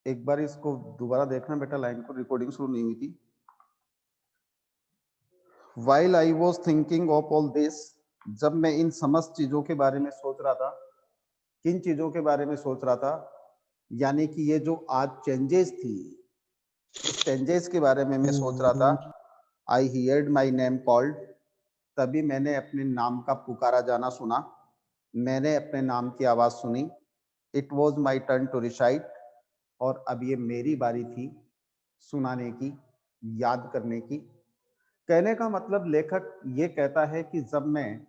एक बार इसको दोबारा देखना बेटा, लाइन को, रिकॉर्डिंग शुरू नहीं हुई थी। While I was thinking of all this, जब मैं इन समस्त चीजों के बारे में सोच रहा था, किन चीजों के बारे में सोच रहा था, यानी कि ये जो आज चेंजेस थी, इस चेंजेस के बारे में मैं सोच रहा था। आई हियर्ड माई नेम कॉल्ड, तभी मैंने अपने नाम का पुकारा जाना सुना, मैंने अपने नाम की आवाज सुनी। It was my turn to recite, और अब ये मेरी बारी थी सुनाने की, याद करने की। कहने का मतलब लेखक ये कहता है कि जब मैं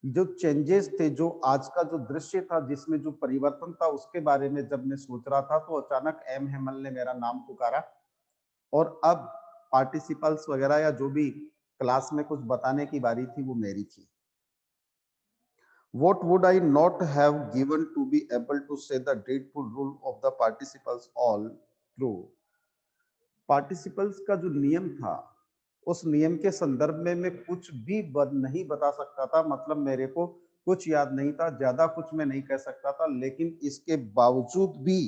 जो चेंजेस थे, जो आज का जो दृश्य था, जिसमें जो परिवर्तन था, उसके बारे में जब मैं सोच रहा था, तो अचानक एम हेमल ने मेरा नाम पुकारा, और अब पार्टिसिपल्स वगैरह या जो भी क्लास में कुछ बताने की बारी थी, वो मेरी थी। What would I not have given to be able to say the dreadful rule of the participles all through? Participles का जो नियम था, उस नियम के संदर्भ में मैं कुछ भी नहीं बता सकता था। मतलब मेरे को कुछ याद नहीं था, ज्यादा कुछ मैं नहीं कह सकता था, लेकिन इसके बावजूद भी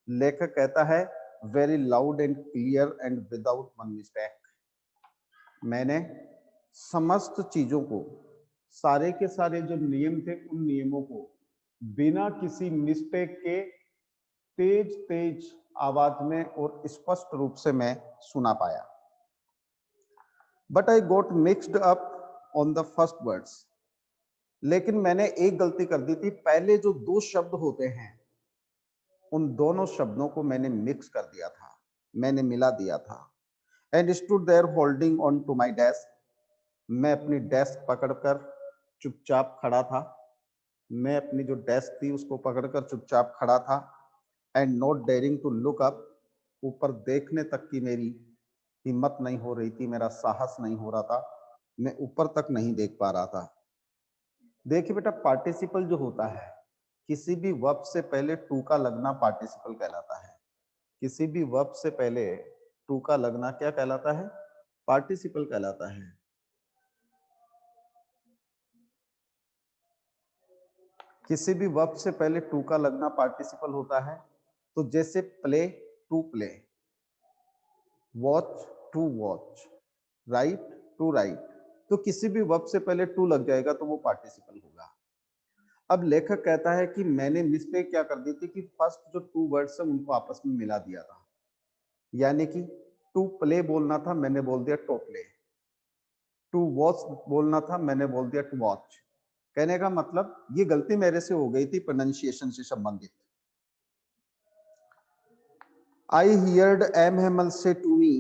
लेखक कहता है very loud and clear and without one mistake, मैंने समस्त चीजों को, सारे के सारे जो नियम थे, उन नियमों को बिना किसी मिस्टेक के तेज तेज आवाज में और स्पष्ट रूप से मैं सुना पाया। But I got mixed up on the first words, लेकिन मैंने एक गलती कर दी थी। पहले जो दो शब्द होते हैं, उन दोनों शब्दों को मैंने मिक्स कर दिया था, मैंने मिला दिया था। And stood there holding on to my desk, मैं अपनी डेस्क पकड़कर चुपचाप खड़ा था, मैं अपनी जो डेस्क थी उसको पकड़कर चुपचाप खड़ा था। And not daring to look up, ऊपर देखने तक की मेरी हिम्मत नहीं हो रही थी, मेरा साहस नहीं हो रहा था, मैं ऊपर तक नहीं देख पा रहा था। देखिए बेटा, पार्टिसिपल जो होता है, किसी भी वर्ब से पहले टू का लगना पार्टिसिपल कहलाता है। किसी भी वर्ब से पहले टू का लगना क्या कहलाता है? पार्टिसिपल कहलाता है। किसी भी वर्ब से पहले टू का लगना पार्टिसिपल होता है। तो जैसे play, to play, watch, to watch, write, to write, तो किसी भी वर्ब से पहले टू लग जाएगा तो वो पार्टिसिपल होगा। अब लेखक कहता है कि मैंने मिस्टेक क्या कर दी थी कि फर्स्ट जो टू वर्ड्स है उनको आपस में मिला दिया था, यानी कि टू प्ले बोलना था, मैंने बोल दिया टू प्ले। टू वॉच बोलना था, मैंने बोल दिया टू वॉच। कहने का मतलब ये गलती मेरे से हो गई थी प्रोनाउंसिएशन से संबंधित। आई हियर्ड एम हेमल से टू मी,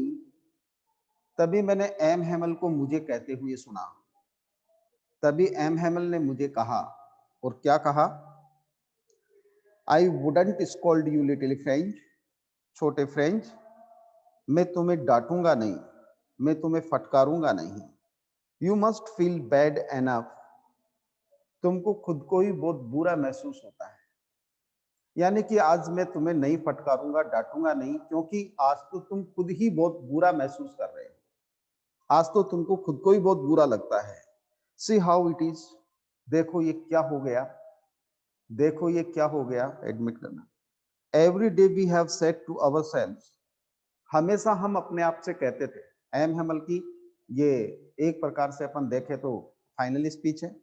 तभी मैंने एम हेमल को मुझे कहते हुए सुना। तभी एम हेमल ने मुझे कहा, और क्या कहा? I wouldn't scold you little French, छोटे फ्रेंच, मैं तुम्हें डांटूंगा नहीं, मैं तुम्हें फटकारूंगा नहीं। You must feel bad enough, तुमको खुद को ही बहुत बुरा महसूस होता है। यानी कि आज मैं तुम्हें नहीं फटकारूंगा, डांटूंगा नहीं, क्योंकि आज तो तुम खुद ही बहुत बुरा महसूस कर रहे हो, आज तो तुमको खुद को ही बहुत बुरा लगता है। सी हाउ इट इज, देखो ये क्या हो गया, देखो ये क्या हो गया। एडमिट करना, every day we have said to ourselves, हमेशा हम अपने आप से कहते थे। एम हेमल की ये एक प्रकार से अपन देखें तो फाइनल स्पीच है।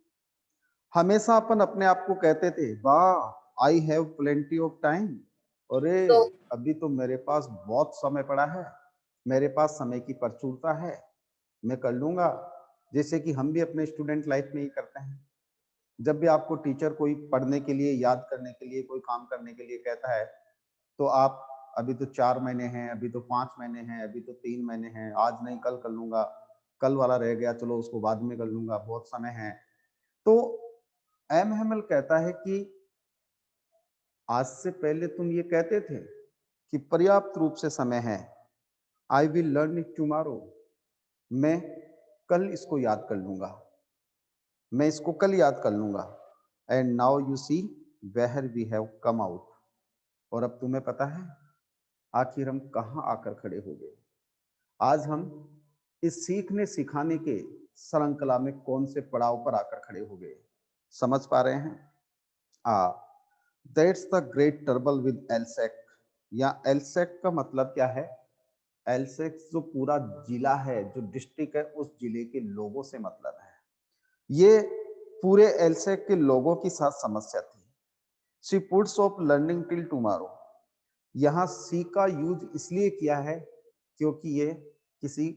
हमेशा अपन अपने आप को कहते थे, वाह I have plenty of time, अरे अभी तो मेरे पास बहुत समय पड़ा है, मेरे पास समय की प्रचुरता है, मैं कर लूंगा। जैसे कि हम भी अपने स्टूडेंट लाइफ में ही करते हैं। जब भी आपको टीचर कोई पढ़ने के लिए, याद करने के लिए, कोई काम करने के लिए कहता है, तो आप अभी तो 4 महीने हैं, अभी तो 5 महीने हैं, अभी तो 3 महीने हैं, आज नहीं कल कर लूंगा, कल वाला रह गया, चलो उसको बाद में कर लूंगा, बहुत समय है। तो एम हेमल कहता है कि आज से पहले तुम ये कहते थे कि पर्याप्त रूप से समय है, I will learn it tomorrow, मैं कल इसको याद कर लूंगा, मैं इसको कल याद कर लूंगा। And now you see where we have come out, और अब तुम्हें पता है आखिर हम कहाँ आकर खड़े हो गए। आज हम इस सीखने सिखाने के श्रृंखला में कौन से पड़ाव पर आकर खड़े हो गए, समझ पा रहे हैं? That's the great trouble with Alsace, या एलसेट का मतलब क्या है? एलसेट जो पूरा जिला है, जो डिस्ट्रिक्ट है, उस जिले के लोगों से मतलब है। ये पूरे एलसेट के लोगों के साथ समस्या थी। She puts of learning till tomorrow. यहाँ सी का यूज इसलिए किया है क्योंकि ये किसी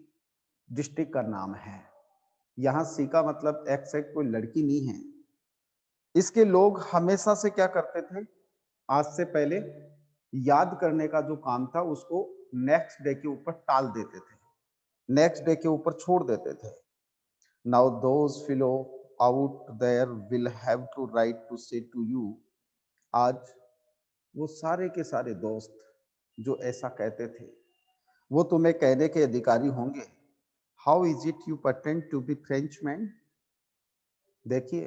डिस्ट्रिक्ट का नाम है। यहाँ सी का मतलब एग्जैक्ट कोई लड़की नहीं है। इसके लोग हमेशा से क्या करते थे? आज से पहले याद करने का जो काम था उसको नेक्स्ट डे के ऊपर टाल देते थे, नेक्स्ट डे के ऊपर छोड़ देते थे। Now those fellow out there will have to write to say to you. आज वो सारे के सारे दोस्त जो ऐसा कहते थे, वो तुम्हें कहने के अधिकारी होंगे, how is it you pretend to be Frenchman. देखिए,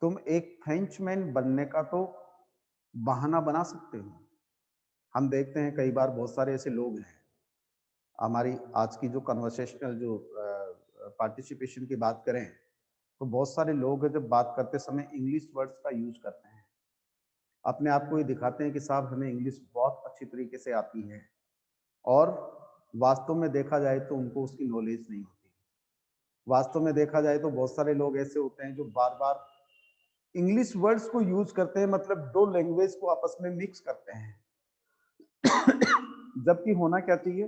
तुम एक फ्रेंचमैन बनने का तो बहाना बना सकते हो। हम देखते हैं कई बार बहुत सारे ऐसे लोग हैं, हमारी आज की जो कन्वर्सेशनल जो पार्टिसिपेशन की बात करें, तो बहुत सारे लोग हैं जब बात करते समय इंग्लिश वर्ड्स का यूज करते हैं, अपने आप को ये दिखाते हैं कि साहब हमें इंग्लिश बहुत अच्छी तरीके से आती है, और वास्तव में देखा जाए तो उनको उसकी नॉलेज नहीं होती। वास्तव में देखा जाए तो बहुत सारे लोग ऐसे होते हैं जो बार बार इंग्लिश वर्ड्स को यूज करते हैं, मतलब दो लैंग्वेज को आपस में मिक्स करते हैं। जबकि होना क्या चाहिए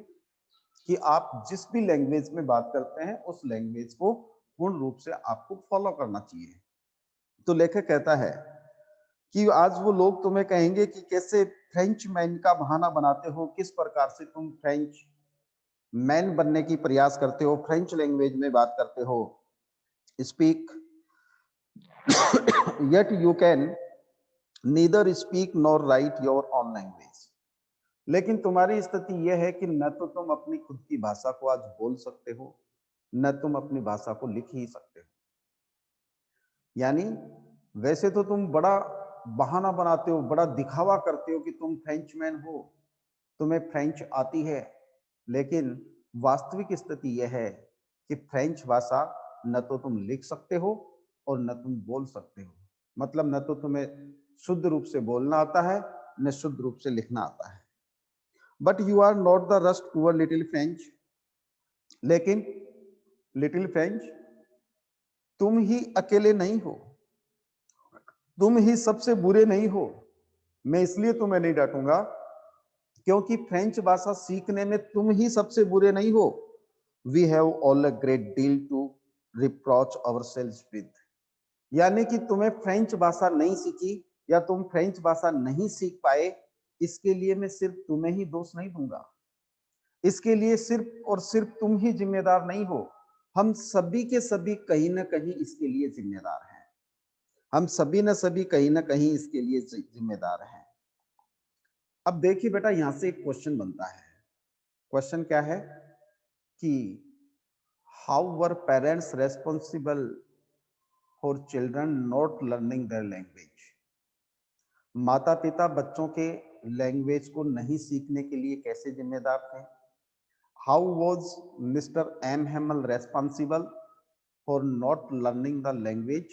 कि आप जिस भी लैंग्वेज में बात करते हैं उस लैंग्वेज को पूर्ण रूप से आपको फॉलो करना चाहिए। तो लेखक कहता है कि आज वो लोग तुम्हें कहेंगे कि कैसे फ्रेंच मैन का बहाना बनाते हो, किस प्रकार से तुम फ्रेंच मैन बनने की प्रयास करते हो, फ्रेंच लैंग्वेज में बात करते हो, speak yet you can neither speak nor write your own language। लेकिन तुम्हारी स्थिति यह है कि न तो तुम अपनी खुद की भाषा को आज बोल सकते हो, न तुम अपनी भाषा को लिख ही सकते हो। यानी वैसे तो तुम बड़ा बहाना बनाते हो, बड़ा दिखावा करते हो कि तुम फ्रेंचमैन हो, तुम्हें फ्रेंच आती है, लेकिन वास्तविक स्थिति यह है कि फ्रेंच भाषा न तो तुम लिख सकते हो और न तुम बोल सकते हो। मतलब न तो तुम्हें शुद्ध रूप से बोलना आता है, न शुद्ध रूप से लिखना आता है। But you are not the worst poor little French. लेकिन लिटिल फ्रेंच, तुम ही अकेले नहीं हो, तुम ही सबसे बुरे नहीं हो। मैं इसलिए तुम्हें नहीं डांटूंगा क्योंकि फ्रेंच भाषा सीखने में तुम ही सबसे बुरे नहीं हो। We have all a great deal to reproach ourselves with. यानी कि तुम्हें फ्रेंच भाषा नहीं सीखी या तुम फ्रेंच भाषा नहीं सीख पाए, इसके लिए मैं सिर्फ तुम्हें ही दोष नहीं दूंगा। इसके लिए सिर्फ और सिर्फ तुम ही जिम्मेदार नहीं हो, हम सभी के सभी कहीं ना कहीं इसके लिए जिम्मेदार हैं। हम सभी न सभी कहीं ना कहीं इसके लिए जिम्मेदार हैं। अब देखिए बेटा, यहां से एक क्वेश्चन बनता है। क्वेश्चन क्या है कि how were parents responsible for children not learning their language. माता पिता बच्चों के लैंग्वेज को नहीं सीखने के लिए कैसे जिम्मेदार थे? How was mister M Hamel responsible for not learning the language,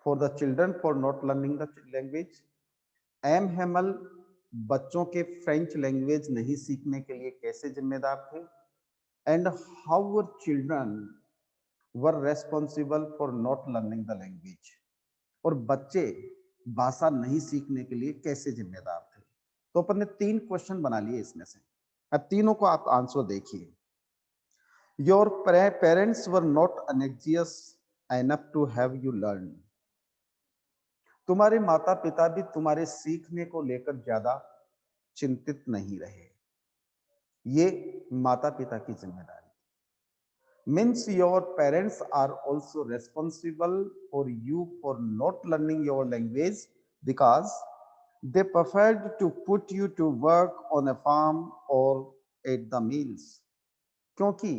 for the children for not learning the language. M Hamel बच्चों के फ्रेंच लैंग्वेज नहीं सीखने के लिए कैसे जिम्मेदार थे? And how were children were responsible for not learning the language. और बच्चे भाषा नहीं सीखने के लिए कैसे जिम्मेदार थे? तो अपन ने 3 क्वेश्चन बना लिए इसमें से। अब तीनों को आप आंसर देखिए। Your parents were not anxious enough to have you learn. तुम्हारे माता पिता भी तुम्हारे सीखने को लेकर ज्यादा चिंतित नहीं रहे। ये माता पिता की जिम्मेदारी। Means your parents are also responsible for you for not learning your language because they preferred to put you to work on a farm or at the meals। क्योंकि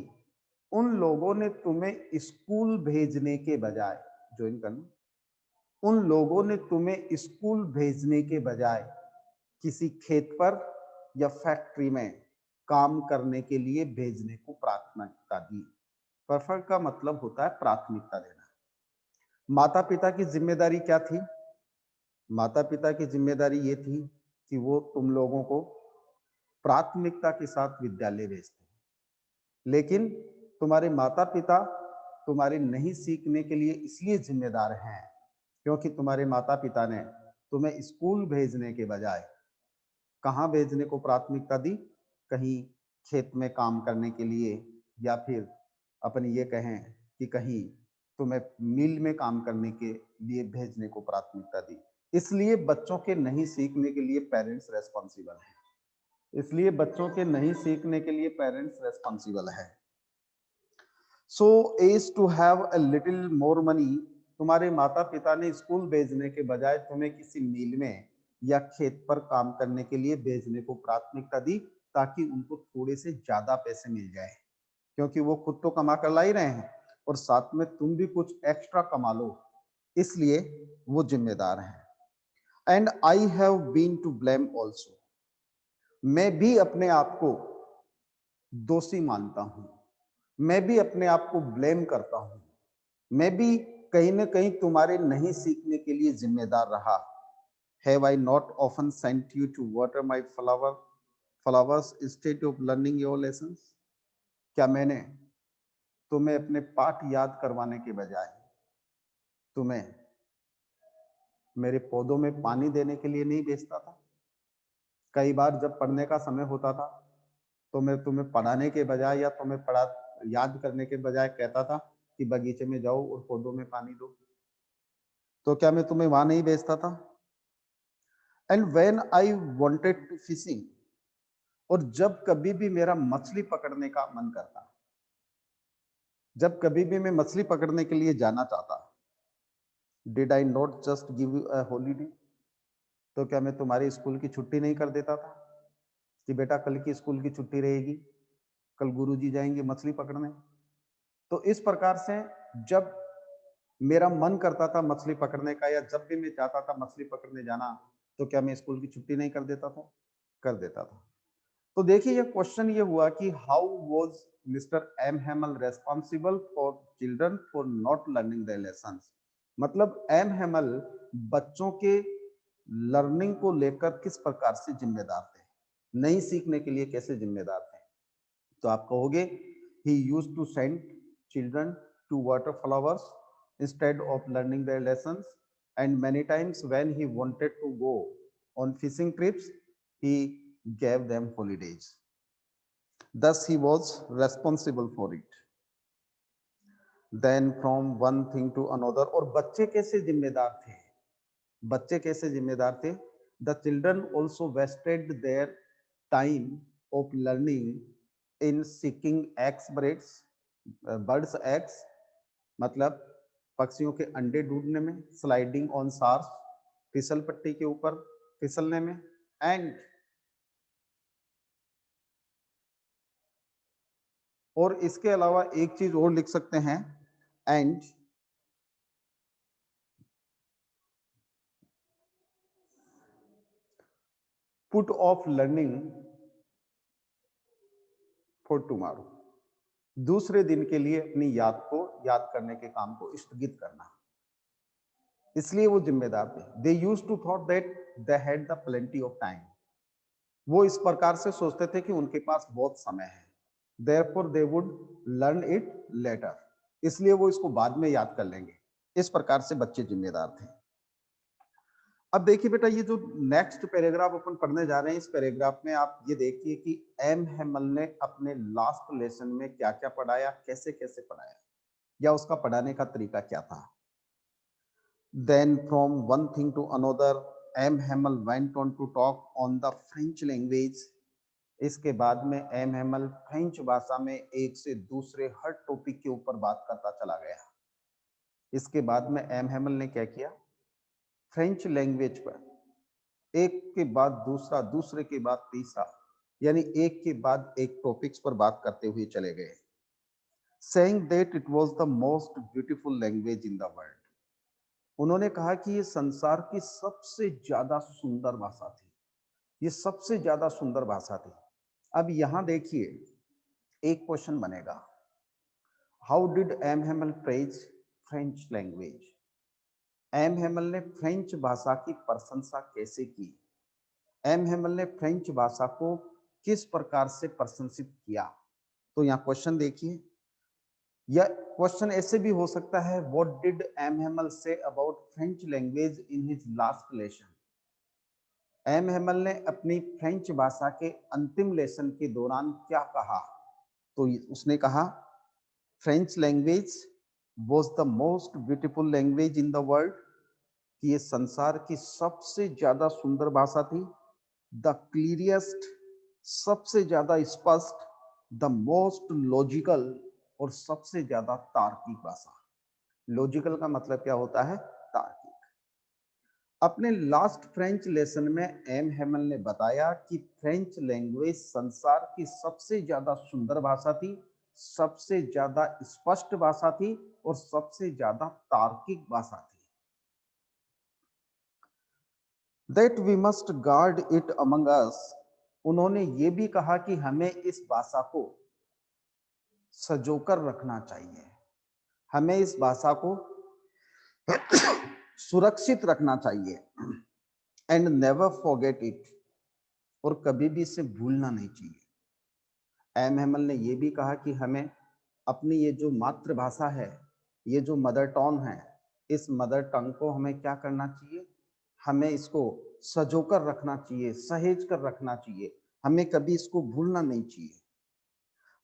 उन लोगों ने तुम्हें स्कूल भेजने के बजाय, ज्वाइन करना, उन लोगों ने तुम्हें स्कूल भेजने के बजाय किसी खेत पर या फैक्ट्री में काम करने के लिए भेजने को प्राथमिकता दी। प्रेफर का मतलब होता है प्राथमिकता देना। माता पिता की जिम्मेदारी क्या थी? माता पिता की जिम्मेदारी ये थी कि वो तुम लोगों को प्राथमिकता के साथ विद्यालय भेजते हैं, लेकिन तुम्हारे माता पिता तुम्हारे नहीं सीखने के लिए इसलिए जिम्मेदार हैं क्योंकि तुम्हारे माता पिता ने तुम्हें स्कूल भेजने के बजाय कहाँ भेजने को प्राथमिकता दी? कहीं खेत में काम करने के लिए, या फिर अपन ये कहें कि कहीं तुम्हें मिल में काम करने के लिए भेजने को प्राथमिकता दी। इसलिए बच्चों के नहीं सीखने के लिए पेरेंट्स रेस्पॉन्सिबल हैं। इसलिए बच्चों के नहीं सीखने के लिए पेरेंट्स रेस्पॉन्सिबल है। So as to have a little more money, तुम्हारे माता पिता ने स्कूल भेजने के बजाय तुम्हें किसी मिल में या खेत पर काम करने के लिए भेजने को प्राथमिकता दी, ताकि उनको थोड़े से ज्यादा पैसे मिल जाए, क्योंकि वो खुद तो कमा कर ला ही रहे हैं और साथ में तुम भी कुछ एक्स्ट्रा कमा लो, इसलिए वो जिम्मेदार हैं। And I have been to blame also, मैं भी अपने आप को दोषी मानता हूं, मैं भी अपने आप को ब्लेम करता हूं, मैं भी कहीं ना कहीं तुम्हारे नहीं सीखने के लिए जिम्मेदार रहा। Have I not often sent you to water my flowers instead of learning your lessons, क्या मैंने तुम्हें अपने पाठ याद करवाने के बजाय तुम्हें मेरे पौधों में पानी देने के लिए नहीं भेजता था? कई बार जब पढ़ने का समय होता था तो मैं तुम्हें पढ़ाने के बजाय या तुम्हें पढ़ा याद करने के बजाय कहता था कि बगीचे में जाओ और पौधों में पानी दो, तो क्या मैं तुम्हें वहां नहीं भेजता था? And when I wanted to fishing, और जब कभी भी मेरा मछली पकड़ने का मन करता, जब कभी भी मैं मछली पकड़ने के लिए जाना चाहता, did I not just give you a holiday, तो क्या मैं तुम्हारी स्कूल की छुट्टी नहीं कर देता था कि बेटा कल की स्कूल की छुट्टी रहेगी, कल गुरुजी जाएंगे मछली पकड़ने? तो इस प्रकार से जब मेरा मन करता था मछली पकड़ने का, या जब भी मैं चाहता था मछली पकड़ने जाना, तो क्या मैं स्कूल की छुट्टी नहीं कर देता था? कर देता था। तो देखिए ये क्वेश्चन ये हुआ कि how was mister M Hamel responsible for children for not learning the lessons, मतलब एम हेमल बच्चों के लर्निंग को लेकर किस प्रकार से जिम्मेदार थे, नहीं सीखने के लिए कैसे जिम्मेदार थे? तो आप कहोगे he used to send children to water flowers instead of learning their lessons, and many times when he wanted to go on fishing trips he gave them holidays, thus he was responsible for it. Then from one thing to another, और बच्चे कैसे जिम्मेदार थे? बच्चे कैसे जिम्मेदार थे? The children also wasted their time of learning in seeking eggs breeds, birds eggs, मतलब पक्षियों के अंडे ढूंढने में, स्लाइडिंग ऑन सार्स, फिसल पट्टी के ऊपर फिसलने में, एंड और इसके अलावा एक चीज और लिख सकते हैं, and put off learning for tomorrow, दूसरे दिन के लिए अपनी याद करने के काम को स्थगित करना, इसलिए वो जिम्मेदार थे। They used to thought that they had the plenty of time, वो इस प्रकार से सोचते थे कि उनके पास बहुत समय है, therefore they would learn it later, इसलिए वो इसको बाद में याद कर लेंगे। इस प्रकार से बच्चे जिम्मेदार थे। अब देखिए बेटा, ये जो नेक्स्ट पैराग्राफ अपन पढ़ने जा रहे हैं, इस पैराग्राफ में आप ये देखिए कि एम हेमल ने अपने लास्ट लेसन में क्या क्या पढ़ाया, कैसे कैसे पढ़ाया, या उसका पढ़ाने का तरीका क्या था। Then from one thing to another, M. Hamel went on to talk on the French language. इसके बाद में एम हेमल फ्रेंच भाषा में एक से दूसरे हर टॉपिक के ऊपर बात करता चला गया। इसके बाद में एम हेमल ने क्या किया, फ्रेंच लैंग्वेज पर एक के बाद दूसरा, दूसरे के बाद तीसरा, यानी एक के बाद एक टॉपिक्स पर बात करते हुए चले गए, saying that it was the most beautiful language in the world. उन्होंने कहा कि ये संसार की सबसे ज्यादा सुंदर भाषा थी, ये सबसे ज्यादा सुंदर भाषा थी। अब यहां देखिए एक क्वेश्चन बनेगा, how did M Hamel praise French language, M Hamel ने फ्रेंच भाषा की प्रशंसा कैसे की? एम हेमल ने फ्रेंच भाषा को किस प्रकार से प्रशंसित किया? तो यहाँ क्वेश्चन देखिए, या क्वेश्चन ऐसे भी हो सकता है, what did M Hamel say about French language in his last lesson? M Hamel ने अपनी फ्रेंच भाषा के अंतिम लेसन के दौरान क्या कहा? तो उसने कहा, French language was the most beautiful language in the world, कि ये संसार की सबसे ज्यादा सुंदर भाषा थी। द क्लियरेस्ट, सबसे ज्यादा स्पष्ट। द मोस्ट लॉजिकल, और सबसे ज्यादा तार्किक भाषा। लॉजिकल का मतलब क्या होता है? तार्किक। अपने लास्ट फ्रेंच लेसन में एम हेमल ने बताया कि फ्रेंच लैंग्वेज संसार की सबसे ज्यादा सुंदर भाषा थी, सबसे ज्यादा स्पष्ट भाषा थी, और सबसे ज्यादा तार्किक भाषा थी। That we must guard it among us, उन्होंने ये भी कहा कि हमें इस भाषा को सजोकर रखना चाहिए, हमें इस भाषा को सुरक्षित रखना चाहिए। एंड नेवर फॉरगेट इट, और कभी भी इसे भूलना नहीं चाहिए। एम हेमल ने यह भी कहा कि हमें अपनी ये जो मातृभाषा है, ये जो मदर टंग है, इस मदर टंग को हमें क्या करना चाहिए? हमें इसको सजोकर रखना चाहिए, सहेज कर रखना चाहिए, हमें कभी इसको भूलना नहीं चाहिए।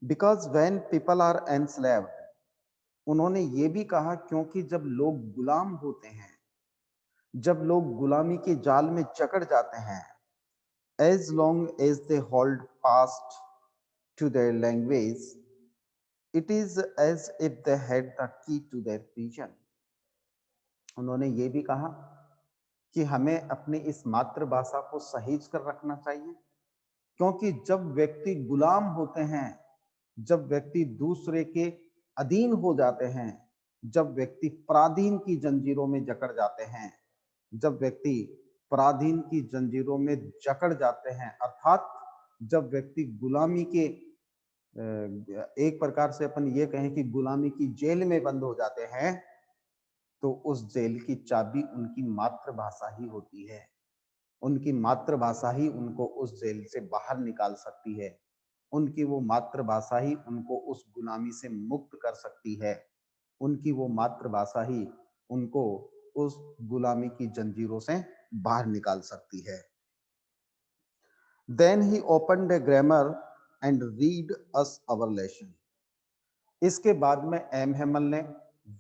Because when people are enslaved, उन्होंने ये भी कहा क्योंकि जब लोग गुलाम होते हैं, जब लोग गुलामी के जाल में जकड़ जाते हैं, as long as they hold fast to their language, it is as if they had the key to their prison. उन्होंने ये भी कहा कि हमें अपनी इस मातृभाषा को सहेज कर रखना चाहिए, क्योंकि जब व्यक्ति गुलाम होते हैं, जब व्यक्ति दूसरे के अधीन हो जाते हैं, जब व्यक्ति पराधीन की जंजीरों में जकड़ जाते हैं, जब व्यक्ति पराधीन की जंजीरों में जकड़ जाते हैं, अर्थात जब व्यक्ति गुलामी के एक प्रकार से अपन ये कहें कि गुलामी की जेल में बंद हो जाते हैं, तो उस जेल की चाबी उनकी मातृभाषा ही होती है। उनकी मातृभाषा ही उनको उस जेल से बाहर निकाल सकती है। उनकी वो मातृभाषा ही उनको उस गुलामी से मुक्त कर सकती है। उनकी वो मातृभाषा ही उनको उस गुलामी की जंजीरों से बाहर निकाल सकती है। Then he opened a grammar and read us our lesson. इसके बाद में एम हेमल ने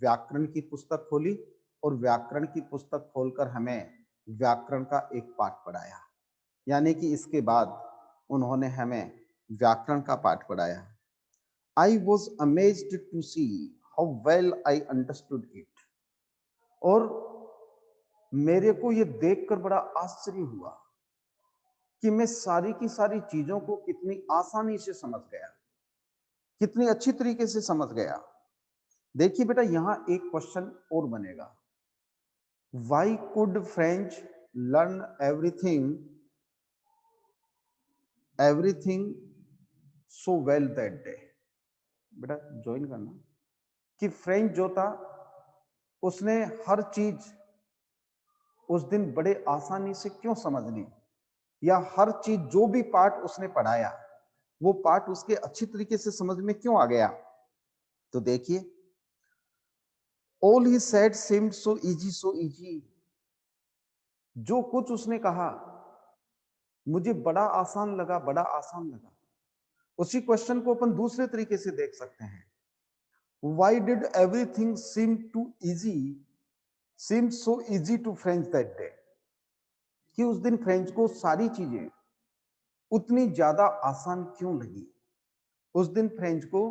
व्याकरण की पुस्तक खोली, और व्याकरण की पुस्तक खोलकर हमें व्याकरण का एक पाठ पढ़ाया। यानी कि इसके बाद उन्होंने हमें व्याकरण का पाठ पढ़ाया। I was amazed to see how well I understood it. और मेरे को ये देखकर बड़ा आश्चर्य हुआ कि मैं सारी की सारी चीजों को कितनी आसानी से समझ गया, कितनी अच्छी तरीके से समझ गया। देखिए बेटा, यहां एक क्वेश्चन और बनेगा, Y could French learn everything so well that day? बेटा ज्वाइन करना, कि फ्रेंच जो था उसने हर चीज उस दिन बड़े आसानी से क्यों समझ ली, या हर चीज जो भी पाठ उसने पढ़ाया वो पाठ उसके अच्छी तरीके से समझ में क्यों आ गया? तो देखिए, all he said seemed so easy, so easy. जो कुछ उसने कहा मुझे बड़ा आसान लगा, बड़ा आसान लगा। उसी क्वेश्चन को अपन दूसरे तरीके से देख सकते हैं, why did everything seem so easy to French that day? कि उस दिन फ्रेंच को सारी चीजें उतनी ज्यादा आसान क्यों लगी? उस दिन फ्रेंच को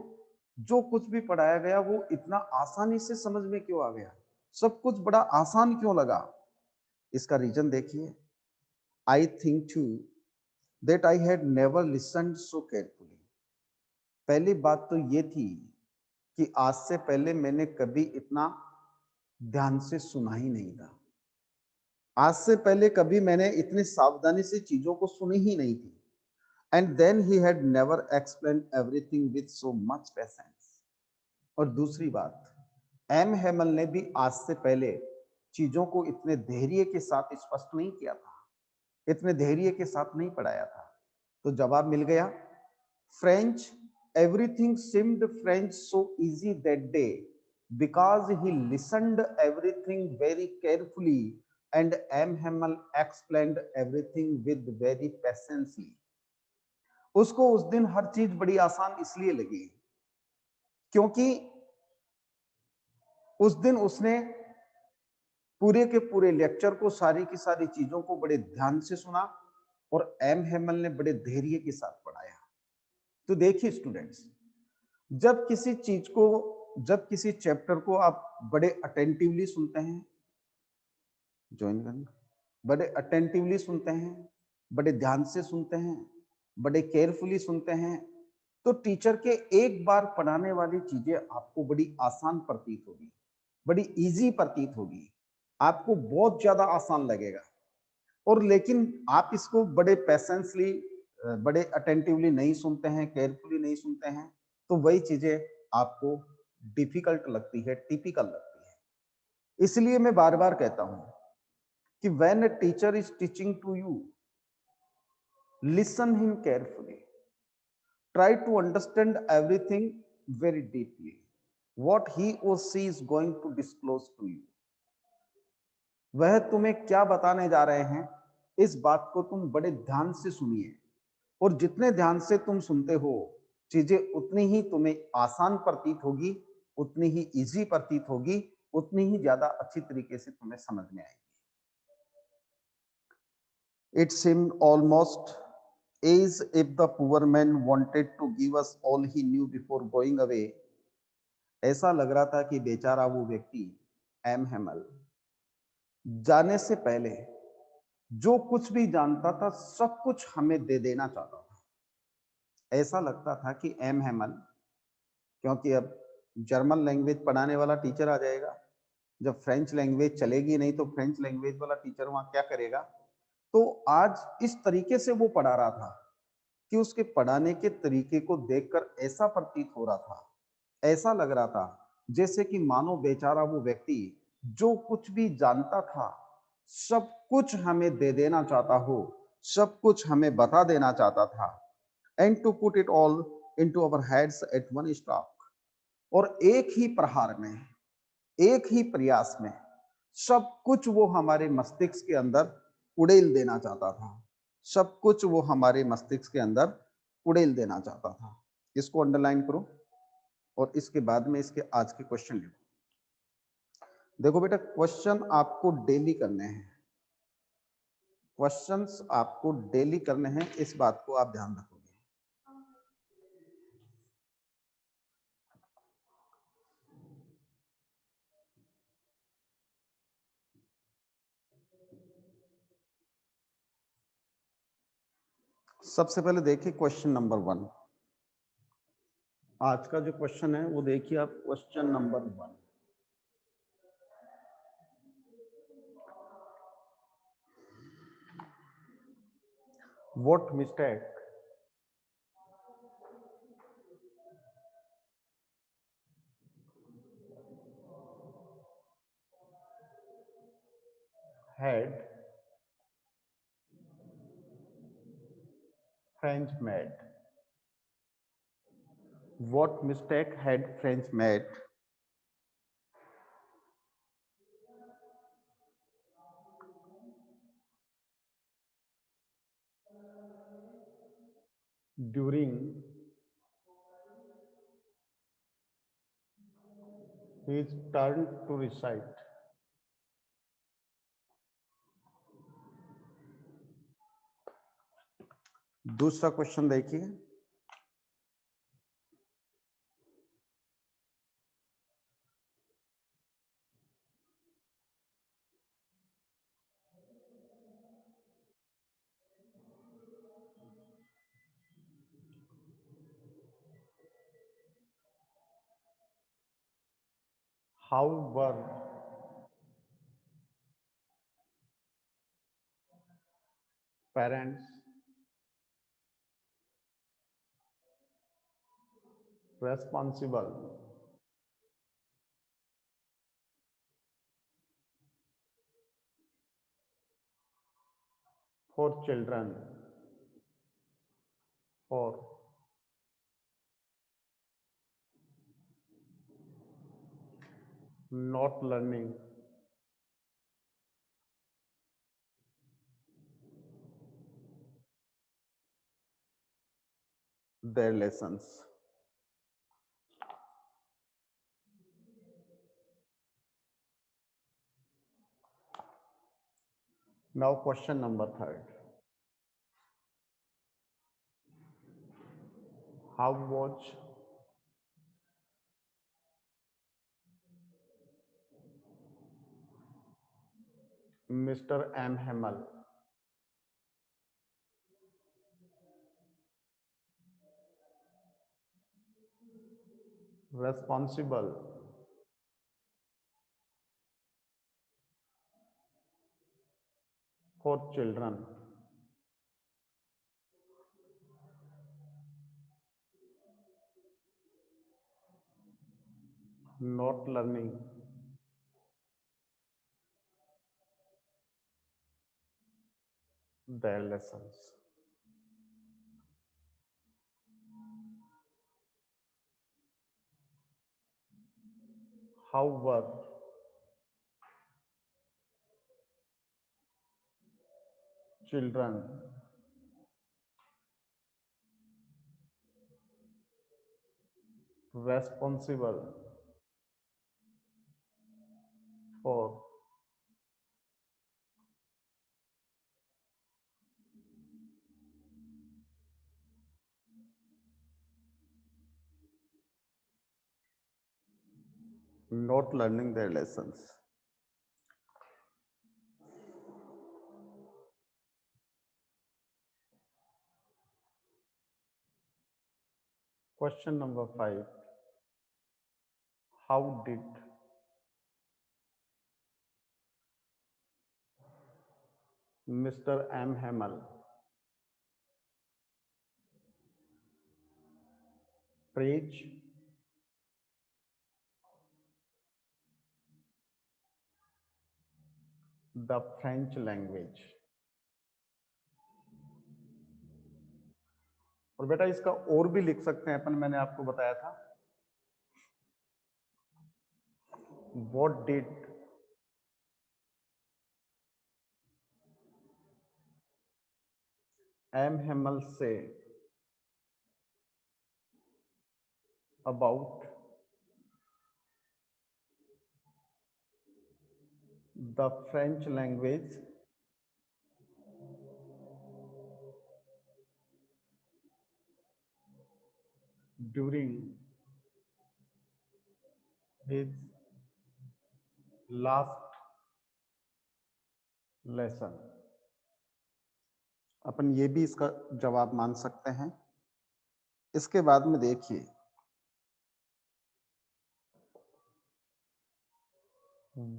जो कुछ भी पढ़ाया गया वो इतना आसानी से समझ में क्यों आ गया? सब कुछ बड़ा आसान क्यों लगा? इसका रीजन देखिए, I think to that I had never listened so carefully. पहली बात तो ये थी कि आज से पहले मैंने कभी इतना ध्यान से सुना ही नहीं था। आज से पहले कभी मैंने इतनी सावधानी से चीजों को सुनी ही नहीं थी। And then he had never explain everything with so much patience. और दूसरी बात, एम हेमल ने भी आज से पहले चीजों को इतने धैर्य के साथ स्पष्ट नहीं किया था। इतने धैर्य के साथ नहीं पढ़ाया था। तो जवाब मिल गया, French, everything seemed French so easy that day because he listened everything very carefully and M Hamel explained everything with very patiently. उसको उस दिन हर चीज बड़ी आसान इसलिए लगी क्योंकि उस दिन उसने पूरे के पूरे लेक्चर को, सारी की सारी चीजों को बड़े ध्यान से सुना और एम हेमल ने बड़े धैर्य के साथ पढ़ाया। तो देखिए स्टूडेंट्स, जब किसी चीज को, जब किसी चैप्टर को आप बड़े अटेंटिवली सुनते हैं, ज्वाइन करना, बड़े अटेंटिवली सुनते हैं, बड़े ध्यान से सुनते हैं, बड़े केयरफुली सुनते हैं, तो टीचर के एक बार पढ़ाने वाली चीजें आपको बड़ी आसान प्रतीत होगी, बड़ी इजी प्रतीत होगी, आपको बहुत ज्यादा आसान लगेगा। और लेकिन आप इसको बड़े पेशेंसली, बड़े अटेंटिवली नहीं सुनते हैं, केयरफुली नहीं सुनते हैं, तो वही चीजें आपको डिफिकल्ट लगती है, टिपिकल लगती है। इसलिए मैं बार बार कहता हूं कि when a teacher is teaching to you, listen him carefully, try to understand everything very deeply, what he or she is going to disclose to you। वह तुम्हें क्या बताने जा रहे हैं, इस बात को तुम बड़े ध्यान से सुनिए, और जितने ध्यान से तुम सुनते हो, चीजें उतनी ही तुम्हें आसान प्रतीत होगी, उतनी ही इजी प्रतीत होगी, उतनी ही ज्यादा अच्छी तरीके से तुम्हें समझ में आएगी। It seemed almost as if the poor man wanted to give us all he knew before going away। ऐसा लग रहा था कि बेचारा वो व्यक्ति एम हेमल जाने से पहले जो कुछ भी जानता था सब कुछ हमें दे देना चाहता था। ऐसा लगता था कि एम हेमल, क्योंकि अब जर्मन लैंग्वेज पढ़ाने वाला टीचर आ जाएगा, जब फ्रेंच लैंग्वेज चलेगी नहीं तो फ्रेंच लैंग्वेज वाला टीचर वहां क्या करेगा। तो आज इस तरीके से वो पढ़ा रहा था कि उसके पढ़ाने के तरीके को देखकर ऐसा प्रतीत हो रहा था, ऐसा लग रहा था जैसे कि मानो बेचारा वो व्यक्ति जो कुछ भी जानता था सब कुछ हमें दे देना चाहता हो, सब कुछ हमें बता देना चाहता था। And to put it all into our heads at one stroke, और एक ही प्रहार में, एक ही प्रयास में सब कुछ वो हमारे मस्तिष्क के अंदर उड़ेल देना चाहता था, सब कुछ वो हमारे मस्तिष्क के अंदर उड़ेल देना चाहता था। इसको अंडरलाइन करो और इसके बाद में इसके आज के क्वेश्चन लिखो। देखो बेटा, क्वेश्चन आपको डेली करने हैं, क्वेश्चंस आपको डेली करने हैं, इस बात को आप ध्यान रखोगे। सबसे पहले देखिए क्वेश्चन नंबर 1, आज का जो क्वेश्चन है वो देखिए आप, question number 1। What mistake had French made? What mistake had French made during his turn to recite? दूसरा क्वेश्चन देखिए, how were parents responsible for children, for not learning their lessons. Now question number third. How was Mr. M. Hamel responsible for children not learning their lessons? How were children responsible for not learning their lessons? Question number 5. How did Mr. M. Hamel preach the French language? और बेटा इसका और भी लिख सकते हैं अपन, मैंने आपको बताया था. What did M. Hamel say about the French language during his last lesson? अपन ये भी इसका जवाब मान सकते हैं. इसके बाद में देखिए,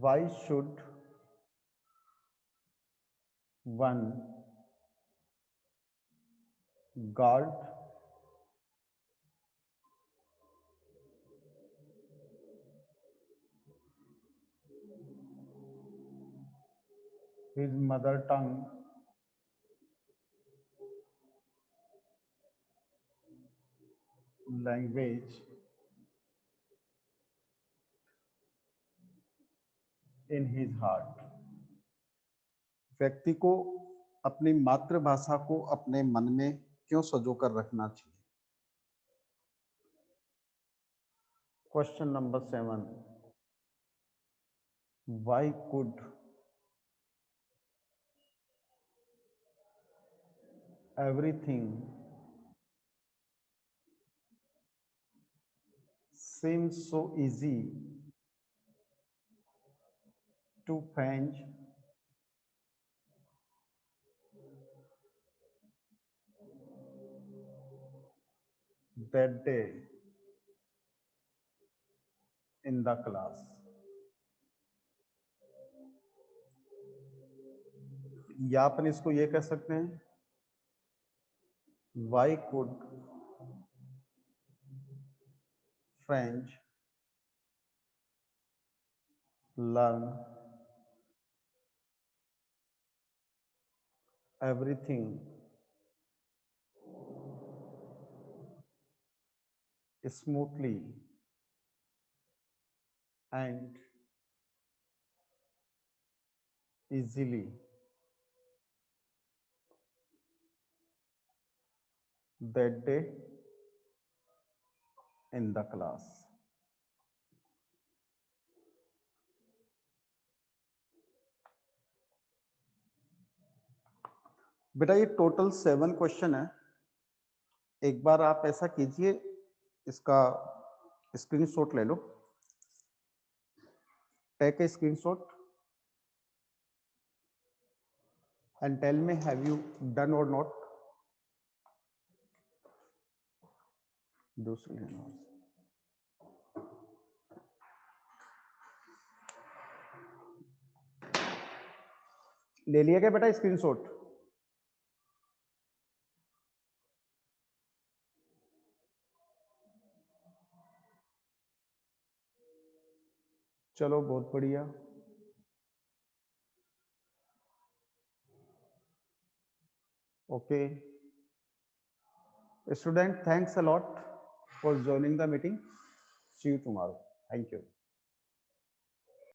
why should one guard his mother tongue language in his heart? व्यक्ति को अपनी मातृभाषा को अपने मन में क्यों सजो कर रखना चाहिए? Question number 7. Why could everything seem so easy to French that day in the class? या अपन इसको ये कह सकते हैं, why could French learn everything smoothly and easily that day in the class. बेटा ये टोटल 7 क्वेश्चन है। एक बार आप ऐसा कीजिए, इसका स्क्रीनशॉट ले लो, take a screenshot and tell me have you done or not. दूसरी ले लिया क्या बेटा स्क्रीनशॉट? चलो बहुत बढ़िया। Okay student, thanks a lot for joining the meeting. See you tomorrow. Thank you.